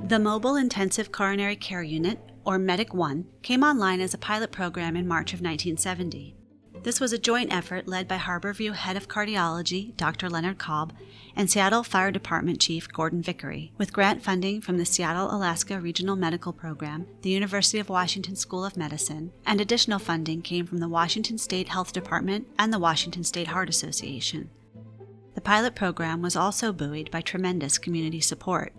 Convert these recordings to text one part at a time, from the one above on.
The Mobile Intensive Coronary Care Unit, or Medic 1, came online as a pilot program in March of 1970. This was a joint effort led by Harborview Head of Cardiology, Dr. Leonard Cobb, and Seattle Fire Department Chief Gordon Vickery, with grant funding from the Seattle, Alaska Regional Medical Program, the University of Washington School of Medicine, and additional funding came from the Washington State Health Dept and the Washington State Heart Association. The pilot program was also buoyed by tremendous community support.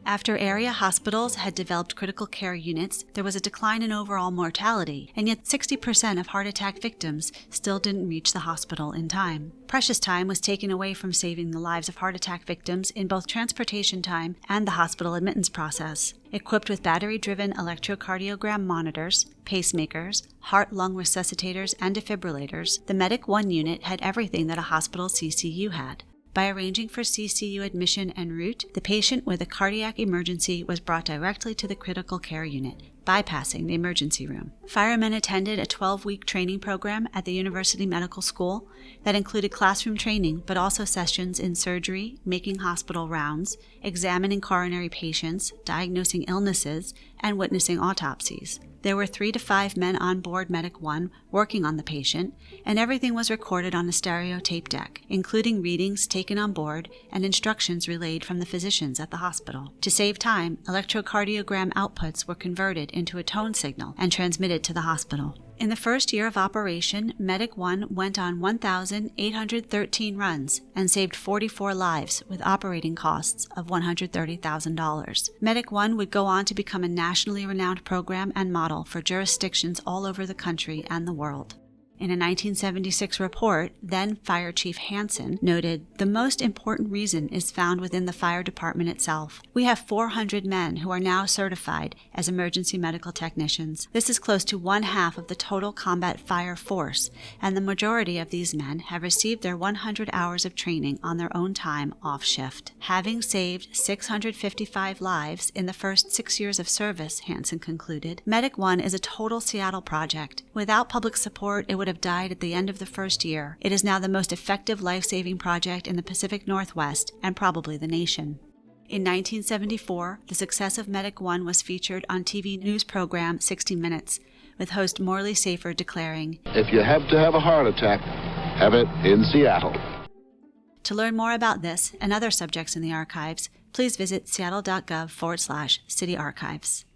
After area hospitals had developed critical care units, there was a decline in overall mortality, and yet 60% of heart attack victims still didn't reach the hospital in time. Precious time was taken away from saving the lives of heart attack victims in both transportation time and the hospital admittance process. Equipped with battery-driven electrocardiogram monitors, pacemakers, heart-lung resuscitators, and defibrillators, the Medic 1 unit had everything that a hospital CCU had. By arranging for CCU admission en route, the patient with a cardiac emergency was brought directly to the critical care unit, bypassing the emergency room. Firemen attended a 12-week training program at the University Medical School that included classroom training, but also sessions in surgery, making hospital rounds, examining coronary patients, diagnosing illnesses, and witnessing autopsies. There were 3 to 5 men on board Medic 1 working on the patient, and everything was recorded on a stereo tape deck, including readings taken on board and instructions relayed from the physicians at the hospital. To save time, electrocardiogram outputs were converted into a tone signal and transmitted to the hospital. In the first year of operation, Medic 1 went on 1,813 runs and saved 44 lives with operating costs of $130,000. Medic 1 would go on to become a nationally renowned program and model for jurisdictions all over the country and the world. In a 1976 report, then Fire Chief Hansen noted, "The most important reason is found within the fire department itself. We have 400 men who are now certified as emergency medical technicians. This is close to 1/2 of the total combat fire force, and the majority of these men have received their 100 hours of training on their own time off shift." Having saved 655 lives in the first 6 years of service, Hansen concluded, Medic 1 is a total Seattle project. Without public support, it would have died at the end of the first year. It is now the most effective life-saving project in the Pacific Northwest and probably the nation. In 1974, the success of Medic 1 was featured on TV news program 60 Minutes, with host Morley Safer declaring, "If you have to have a heart attack, have it in Seattle." To learn more about this and other subjects in the archives, please visit seattle.gov/city archives.